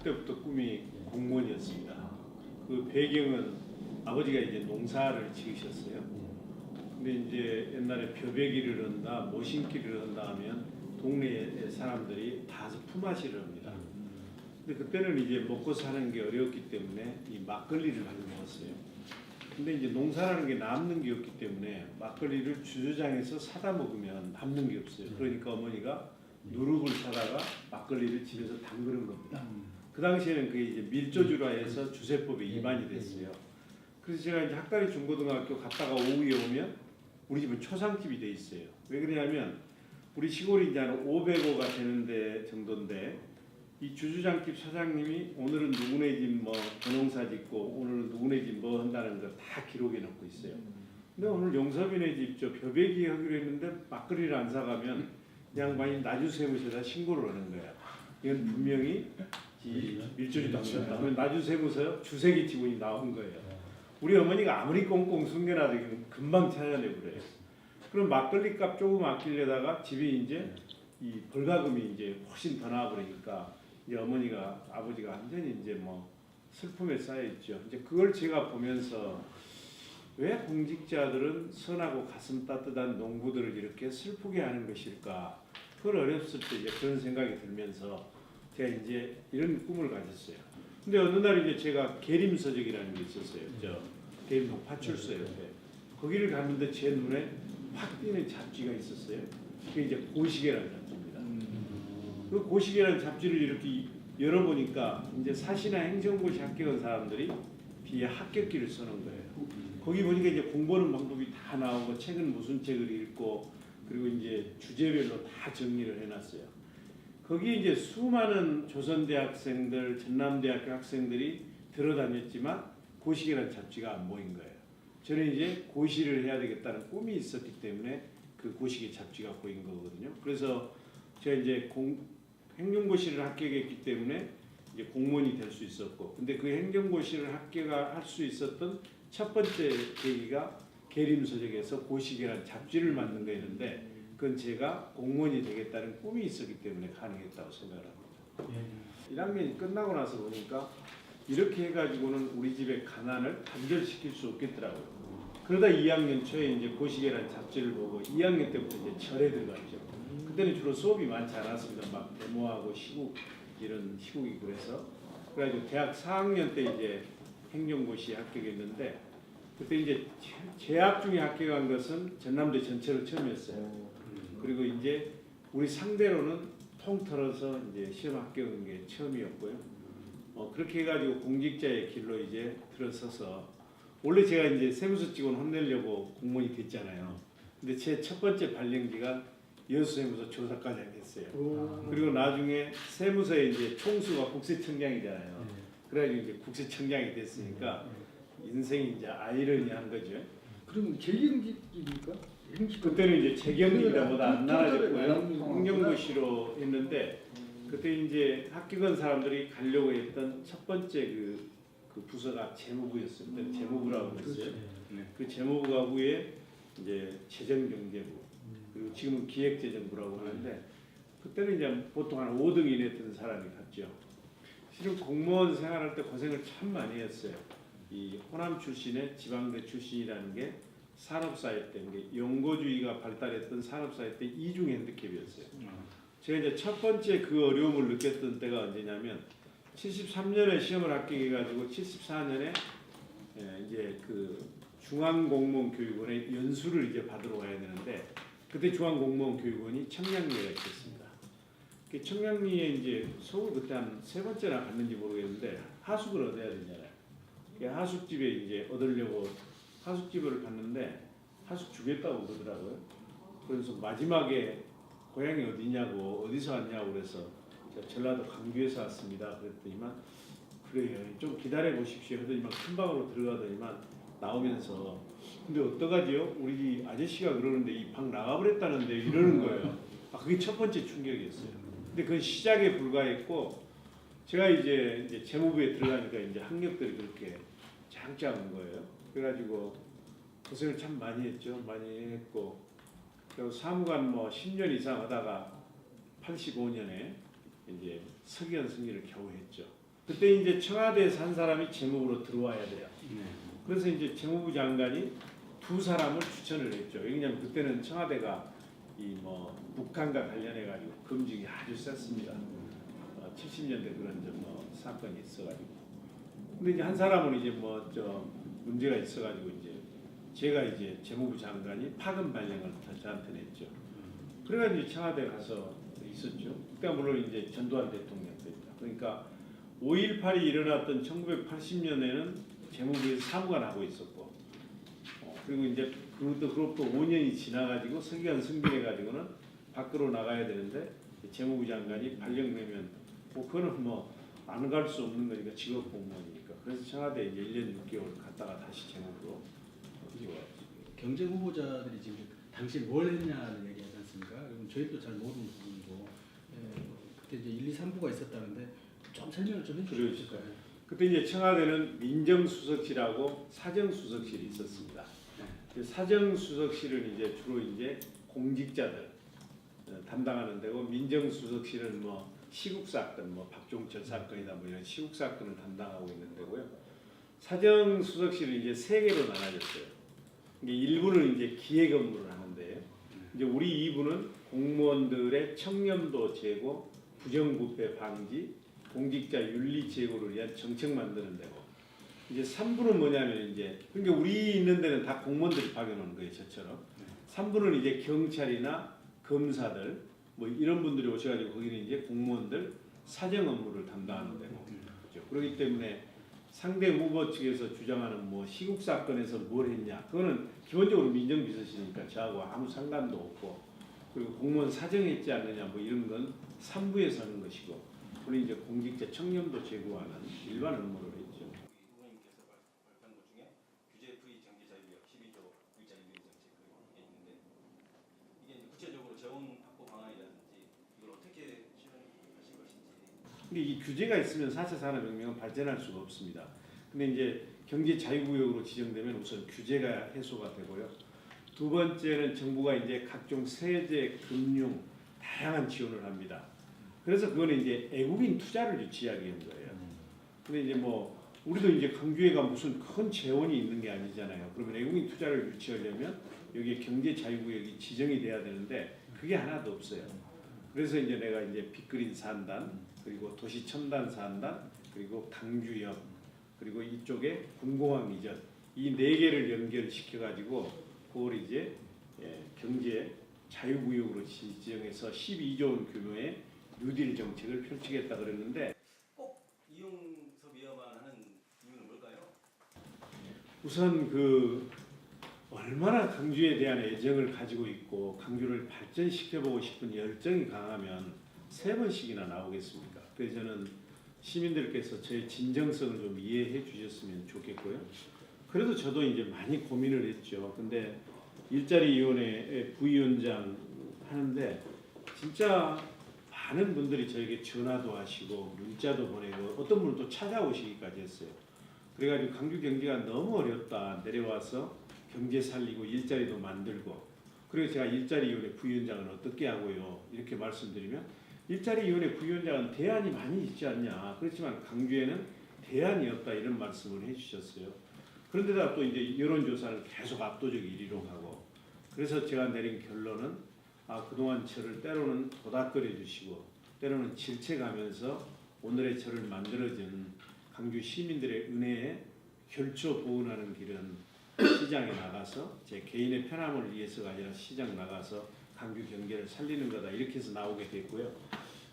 때부터 꿈이 공무원이었습니다. 그 배경은 아버지가 이제 농사를 지으셨어요. 근데 이제 옛날에 벼베기를 한다, 모신기를 한다 하면 동네 사람들이 다 품앗이를 합니다. 근데 그때는 이제 먹고 사는 게 어려웠기 때문에 이 막걸리를 많이 먹었어요. 근데 이제 농사라는 게 남는 게 없기 때문에 막걸리를 주주장에서 사다 먹으면 남는 게 없어요. 그러니까 어머니가 누룩을 사다가 막걸리를 집에서 담그는 겁니다. 그 당시에는 그게 이제 밀조주라 해서 주세법에 위반이 됐어요. 그래서 제가 이제 학다리 중고등학교 갔다가 오후에 오면 우리 집은 초상집이 돼 있어요. 왜 그러냐면 우리 시골이 이제 한 500호가 되는데 정도인데 이 주주장집 사장님이 오늘은 누구네 집 뭐 벼농사 짓고 오늘은 누구네 집 뭐 한다는 거 다 기록해 놓고 있어요. 근데 오늘 용섭이네 집 저 벼베기 하기로 했는데 막걸리를 안 사가면 양반이 나주세무서에다 신고를 하는 거야. 이건 분명히 이 밀조주 당선다. 나주세무서 주세기 지문이 나온 거예요. 우리 어머니가 아무리 꽁꽁 숨겨놔도 금방 찾아내버려요. 그럼 막걸리 값 조금 아끼려다가 집에 이제 이 벌가금이 이제 훨씬 더 나와버리니까 이제 어머니가 아버지가 완전히 이제 뭐 슬픔에 쌓여있죠. 이제 그걸 제가 보면서 왜 공직자들은 선하고 가슴 따뜻한 농부들을 이렇게 슬프게 하는 것일까? 그걸 어렸을 때 이제 그런 생각이 들면서 제가 이제 이런 꿈을 가졌어요. 근데 어느 날 이제 제가 계림서적이라는 게 있었어요. 저 계림동 파출소 옆에 거기를 갔는데 제 눈에 확 띄는 잡지가 있었어요. 그게 이제 고시계라는 잡지입니다. 그 고시계라는 잡지를 이렇게 열어보니까 이제 사시나 행정고시 합격한 사람들이 뒤에 합격기를 써놓은 거예요. 거기 보니까 이제 공부하는 방법이 다 나오고 책은 무슨 책을 읽고 그리고 이제 주제별로 다 정리를 해놨어요. 거기 이제 수많은 조선대학생들, 전남대학교 학생들이 들어다녔지만 고시계라는 잡지가 안 보인 거예요. 저는 이제 고시를 해야 되겠다는 꿈이 있었기 때문에 그 고시계 잡지가 보인 거거든요. 그래서 제가 이제 행정고시를 합격했기 때문에 이제 공무원이 될 수 있었고, 근데 그 행정고시를 합격할 수 있었던 첫 번째 계기가 계림서적에서 고시계라는 잡지를 만든 거였는데, 그건 제가 공무원이 되겠다는 꿈이 있었기 때문에 가능했다고 생각을 합니다. 1학년이 끝나고 나서 보니까 이렇게 해가지고는 우리 집의 가난을 단절시킬 수 없겠더라고요. 그러다 2학년 초에 이제 고시계라는 잡지를 보고 2학년 때부터 이제 절에 들어갔죠. 그때는 주로 수업이 많지 않았습니다. 막 데모하고 시국 이런 시국이 그래가지고 대학 4학년 때 이제 행정고시에 합격했는데 그때 이제 재학 중에 합격한 것은 전남대 전체로 처음이었어요. 그리고 이제 우리 상대로는 통틀어서 이제 시험 합격한 게 처음이었고요. 그렇게 해가지고 공직자의 길로 이제 들어서서 원래 제가 이제 세무서 직원 혼내려고 공무원이 됐잖아요. 근데 제 첫 번째 발령지가 여수세무서 조사과장이 됐어요. 그리고 나중에 세무서의 이제 총수가 국세청장이잖아요. 그래가지고 이제 국세청장이 됐으니까 인생이 이제 아이러니한 거죠. 그럼 재경직입니까? 그때는 이제 재경직보다 안 나아졌고요. 행정고시로 했는데 그때 이제 합격한 사람들이 가려고 했던 첫 번째 그 부서가 재무부였어요. 그때 재무부라고 했어요. 그 재무부가 후에 이제 재정경제부 그리고 지금은 기획재정부라고 하는데 그때는 이제 보통 한 5등 이내 했던 사람이 갔죠. 실은 공무원 생활할 때 고생을 참 많이 했어요. 이 호남 출신의 지방대 출신이라는 게 산업사회 때, 연고주의가 발달했던 산업사회 때 이중 핸디캡이었어요. 제가 이제 첫 번째 그 어려움을 느꼈던 때가 언제냐면 73년에 시험을 합격해가지고 74년에 이제 그 중앙공무원교육원에 연수를 이제 받으러 가야 되는데 그때 중앙공무원교육원이 청량리에 있었습니다. 그 청량리에 이제 서울 그때 한 3번째나 갔는지 모르겠는데 하숙을 얻어야 되잖아요. 하숙집에 이제 얻으려고 하숙집을 갔는데 하숙 주겠다고 그러더라고요. 그래서 마지막에 고향이 어디냐고 어디서 왔냐고 그래서 제가 전라도 광주에서 왔습니다. 그랬더니만 그래요. 좀 기다려 보십시오. 하더니만 큰 방으로 들어가더니만 나오면서 근데 어떡하지요? 우리 아저씨가 그러는데 이 방 나가버렸다는데 이러는 거예요. 그게 첫 번째 충격이었어요. 근데 그건 시작에 불과했고 제가 이제 재무부에 들어가니까 이제 학력들이 그렇게 짱짱한 거예요. 그래가지고 고생을 참 많이 했죠. 많이 했고 그리고 사무관 뭐 10년 이상 하다가 85년에 이제 석연 승리를 겨우 했죠. 그때 이제 청와대에서 한 사람이 재무부로 들어와야 돼요. 그래서 이제 재무부 장관이 두 사람을 추천을 했죠. 왜냐하면 그때는 청와대가 이 뭐 북한과 관련해 가지고 검증이 아주 셌습니다. 70년대 그런 뭐 사건이 있어가지고. 근데 이제 한 사람은 이제 뭐 문제가 있어가지고 이제 제가 이제 재무부 장관이 파견 발령을 저한테 냈죠. 그래가지고 청와대 가서 있었죠. 그러니까 물론 이제 전두환 대통령도 있다. 그러니까 5.18이 일어났던 1980년에는 재무부에서 사무관 하고 있었고, 그리고 이제 그로부터 5년이 지나가지고 서기관 승진해가지고는 밖으로 나가야 되는데 재무부 장관이 발령 내면 그거는 뭐 안 갈 수 없는 거니까 직업 공무원이니까. 그래서 청와대 이제 1년 6개월 갔다가 다시 재무부로 들어왔죠. 경제 후보자들이 지금 당시 뭘 했냐는 얘기하지 않습니까? 그럼 저희도 잘 모르는 부분이고 그때 이제 1, 2, 3부가 있었다는데 좀 설명을 좀 해주실까요? 그때 이제 청와대는 민정수석실하고 사정수석실이 있었습니다. 그 사정수석실은 이제 주로 이제 공직자들 담당하는 데고, 민정수석실은 뭐 시국 사건, 뭐 박종철 사건이다 뭐 이런 시국 사건을 담당하고 있는 데고요. 사정수석실은 이제 세 개로 나눠졌어요. 이게 일부는 이제 기획 업무를 하는데요. 이제 우리 2부는 공무원들의 청렴도 제고, 부정부패 방지, 공직자 윤리 제고를 위한 정책 만드는 데고, 이제 3부는 뭐냐면 이제 그러니까 우리 있는 데는 다 공무원들이 박여놓은 거예요, 저처럼. 3부는 이제 경찰이나 검사들 뭐 이런 분들이 오셔가지고 거기는 이제 공무원들 사정 업무를 담당하는 데고, 그렇죠. 그렇기 때문에 상대 후보 측에서 주장하는 뭐 시국 사건에서 뭘 했냐, 그거는 기본적으로 민정비서실이니까 저하고 아무 상관도 없고, 그리고 공무원 사정했지 않느냐 뭐 이런 건 3부에서 하는 것이고, 우리 이제 공직자 청렴도 제고하는 일반 업무를 했죠. 후보님께서 발표한 것 중에 규제 프리 경제 자유력 12조 일자리 유인 정책 그리고 이게 있는데, 이게 이제 구체적으로 재원 확보 방안이라든지 이걸 어떻게 실현하실 것인지. 근데 이 규제가 있으면 4차 산업혁명은 발전할 수가 없습니다. 근데 이제 경제 자유구역으로 지정되면 우선 규제가 해소가 되고요. 두 번째는 정부가 이제 각종 세제, 금융 다양한 지원을 합니다. 그래서 그거는 이제 애국인 투자를 유치하기 위한 거예요. 근데 이제 뭐 우리도 이제 강주에가 무슨 큰 재원이 있는 게 아니잖아요. 그러면 애국인 투자를 유치하려면 여기에 경제 자유구역이 지정이 돼야 되는데 그게 하나도 없어요. 그래서 이제 내가 이제 빅그린 산단, 그리고 도시 첨단 산단, 그리고 강주역, 그리고 이쪽에 군공항 이전, 이 네 개를 연결시켜 가지고 그걸 이제 경제 자유구역으로 지정해서 12조 원 규모의 뉴딜 정책을 펼치겠다 그랬는데, 꼭 이용섭이어만 하는 이유는 뭘까요? 우선 그 얼마나 강주에 대한 애정을 가지고 있고 강주를 발전시켜보고 싶은 열정이 강하면 3번씩이나 나오겠습니까? 그래서 저는 시민들께서 저의 진정성을 좀 이해해 주셨으면 좋겠고요. 그래도 저도 이제 많이 고민을 했죠. 근데 일자리위원회 부위원장 하는데 진짜 많은 분들이 저에게 전화도 하시고 문자도 보내고 어떤 분은 또 찾아오시기까지 했어요. 그래가지고 강주 경제가 너무 어렵다, 내려와서 경제 살리고 일자리도 만들고, 그리고 제가 일자리위원회 부위원장은 어떻게 하고요 이렇게 말씀드리면, 일자리위원회 부위원장은 대안이 많이 있지 않냐, 그렇지만 강주에는 대안이 없다 이런 말씀을 해주셨어요. 그런데다 또 이제 여론조사는 계속 압도적 1위로 가고, 그래서 제가 내린 결론은 그동안 저를 때로는 도닥거려 주시고 때로는 질책하면서 오늘의 저를 만들어준 강주 시민들의 은혜에 결초 보은하는 길은 시장에 나가서 제 개인의 편함을 위해서가 아니라 시장 나가서 강주 경제를 살리는 거다, 이렇게 해서 나오게 됐고요.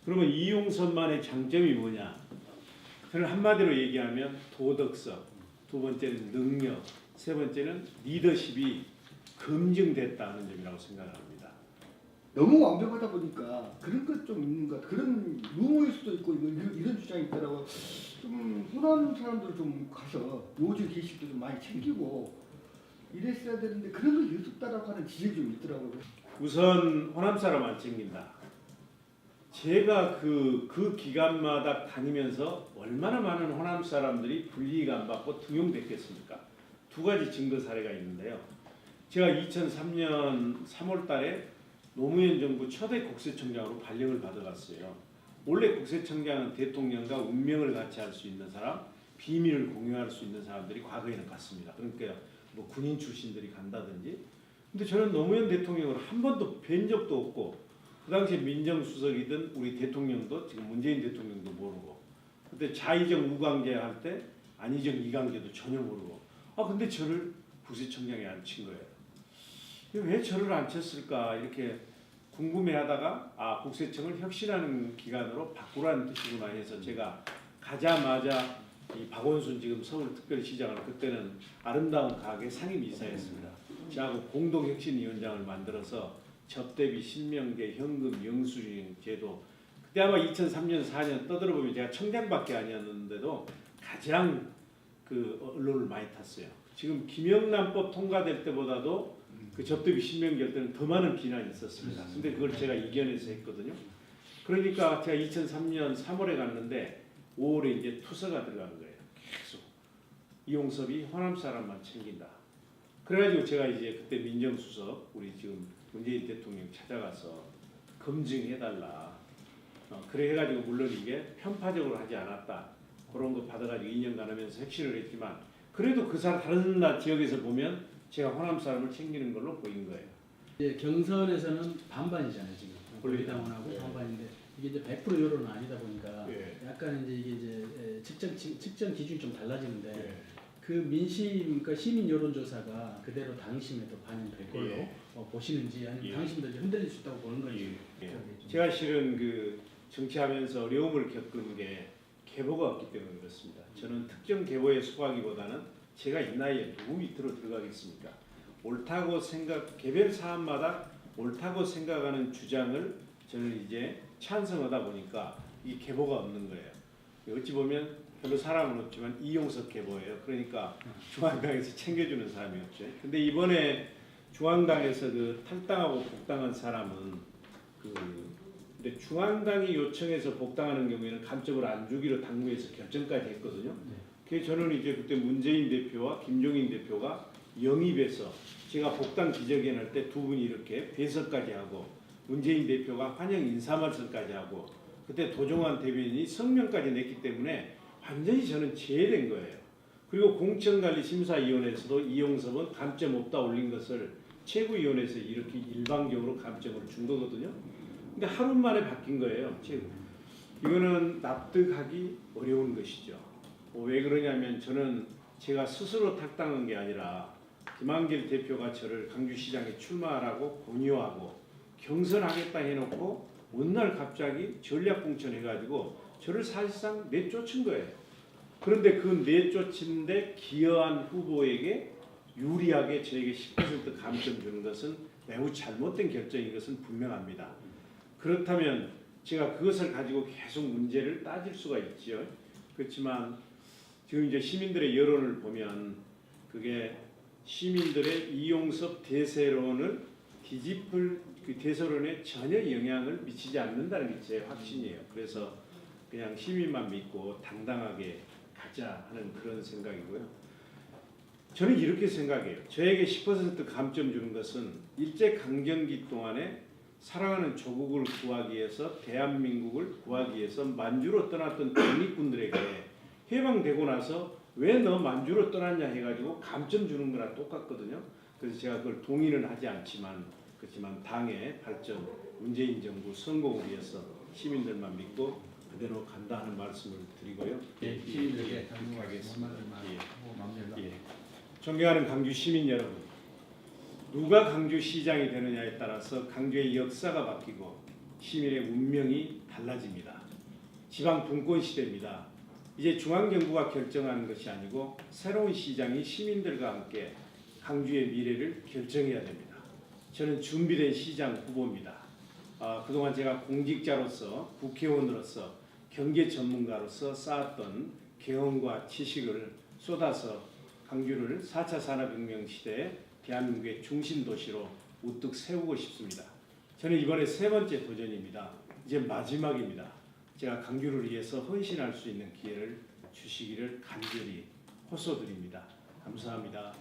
그러면 이용선만의 장점이 뭐냐? 저는 한마디로 얘기하면 도덕성, 두 번째는 능력, 세 번째는 리더십이 검증됐다는 점이라고 생각합니다. 너무 완벽하다 보니까 그런 것 좀 있는 것 같아. 그런 루머일 수도 있고 이런 주장이 있더라고. 좀 호남 사람들 좀 가서 요즘 게시도 좀 많이 챙기고 이랬어야 되는데 그런 거 유습다라고 하는 지적이 좀 있더라고요. 우선 호남 사람 안 챙긴다. 제가 그 기간마다 다니면서 얼마나 많은 호남 사람들이 불이익 안 받고 등용됐겠습니까? 두 가지 증거 사례가 있는데요. 제가 2003년 3월 달에 노무현 정부 초대 국세청장으로 발령을 받아갔어요. 원래 국세청장은 대통령과 운명을 같이 할 수 있는 사람, 비밀을 공유할 수 있는 사람들이 과거에는 갔습니다. 그러니까 뭐 군인 출신들이 간다든지. 근데 저는 노무현 대통령을 한 번도 뵌 적도 없고 그 당시에 민정수석이든 우리 대통령도 지금 문재인 대통령도 모르고 그때 자의정 우강제 할 때 안희정 이강제도 전혀 모르고 근데 저를 국세청장에 앉힌 거예요. 왜 저를 앉혔을까 이렇게 궁금해하다가 국세청을 혁신하는 기관으로 바꾸라는 뜻이구나 해서 제가 가자마자 이 박원순 지금 서울특별시장을 그때는 아름다운 가게 상임이사였습니다. 저하고 공동혁신위원장을 만들어서 접대비, 신명제, 현금, 영수증 제도 그때 아마 2003년 4년 떠들어보면 제가 청장밖에 아니었는데도 가장 그 언론을 많이 탔어요. 지금 김영란법 통과될 때보다도 그 접대비 신명제 때는 더 많은 비난이 있었습니다. 근데 그걸 제가 이겨내서 했거든요. 그러니까 제가 2003년 3월에 갔는데 5월에 이제 투서가 들어간 거예요. 계속 이용섭이 호남 사람만 챙긴다. 그래가지고 제가 이제 그때 민정수석 우리 지금 문재인 대통령 찾아가서 검증해달라. 그래 해가지고 물론 이게 편파적으로 하지 않았다. 그런 거 받아가지고 2년간 하면서 핵실을 했지만 그래도 그 사람 다른 나 지역에서 보면 제가 호남 사람을 챙기는 걸로 보인 거예요. 이제 경선에서는 반반이잖아요 지금. 권리당원하고 반반인데 이게 이제 100% 여론은 아니다 보니까 약간 이제 이게 이제 측정 기준이 좀 달라지는데 그 민심, 그러니까 시민 여론조사가 그대로 당심에도 반영될 걸로 보시는지 아니면 당심도 이제 흔들릴 수 있다고 보는 건지. 제가 실은 그 정치하면서 어려움을 겪은 게 계보가 없기 때문에 그렇습니다. 저는 특정 계보에 속하기보다는 제가 이 나이에 누구 밑으로 들어가겠습니까? 옳다고 생각, 개별 사안마다 옳다고 생각하는 주장을 저는 이제 찬성하다 보니까 이 계보가 없는 거예요. 어찌 보면 별로 사람은 없지만 이용석 계보예요. 그러니까 중앙당에서 챙겨주는 사람이 없죠. 근데 이번에 중앙당에서 그 탈당하고 복당한 사람은 근데 중앙당이 요청해서 복당하는 경우에는 감점을 안 주기로 당무에서 결정까지 했거든요. 그래서 저는 이제 그때 문재인 대표와 김종인 대표가 영입해서 제가 복당 기자회견할 때 두 분이 이렇게 배석까지 하고 문재인 대표가 환영 인사말씀까지 하고 그때 도종환 대변인이 성명까지 냈기 때문에 완전히 저는 제외된 거예요. 그리고 공천관리심사위원회에서도 이용섭은 감점 없다 올린 것을 최고위원회에서 이렇게 일방적으로 감점을 준 거거든요. 근데 하루 만에 바뀐 거예요. 이거는 납득하기 어려운 것이죠. 왜 그러냐면 저는 제가 스스로 탈당한 게 아니라 김한길 대표가 저를 강주시장에 출마하라고 권유하고 경선하겠다 해놓고 어느 날 갑자기 전략공천 해가지고 저를 사실상 내쫓은 거예요. 그런데 그 내쫓은데 기여한 후보에게 유리하게 저에게 10% 감점 주는 것은 매우 잘못된 결정인 것은 분명합니다. 그렇다면 제가 그것을 가지고 계속 문제를 따질 수가 있죠. 그렇지만 지금 이제 시민들의 여론을 보면 그게 시민들의 이용섭 대세론을 뒤집을 그 대세론에 전혀 영향을 미치지 않는다는 게 제 확신이에요. 그래서 그냥 시민만 믿고 당당하게 가자 하는 그런 생각이고요. 저는 이렇게 생각해요. 저에게 10% 감점 주는 것은 일제 강점기 동안에 사랑하는 조국을 구하기 위해서 대한민국을 구하기 위해서 만주로 떠났던 독립군들에게 해방되고 나서 왜 너 만주로 떠났냐 해가지고 감점 주는 거랑 똑같거든요. 그래서 제가 그걸 동의는 하지 않지만 그렇지만 당의 발전, 문재인 정부 성공을 위해서 시민들만 믿고 그대로 간다 하는 말씀을 드리고요. 시민들에게 하겠습니다. 존경하는 강주 시민 여러분, 누가 강주시장이 되느냐에 따라서 강주의 역사가 바뀌고 시민의 운명이 달라집니다. 지방 분권 시대입니다. 이제 중앙정부가 결정하는 것이 아니고 새로운 시장이 시민들과 함께 강주의 미래를 결정해야 됩니다. 저는 준비된 시장 후보입니다. 그동안 제가 공직자로서 국회의원으로서 경제 전문가로서 쌓았던 경험과 지식을 쏟아서 강주를 4차 산업혁명 시대에 대한민국의 중심 도시로 우뚝 세우고 싶습니다. 저는 이번에 세 번째 도전입니다. 이제 마지막입니다. 제가 강주를 위해서 헌신할 수 있는 기회를 주시기를 간절히 호소드립니다. 감사합니다.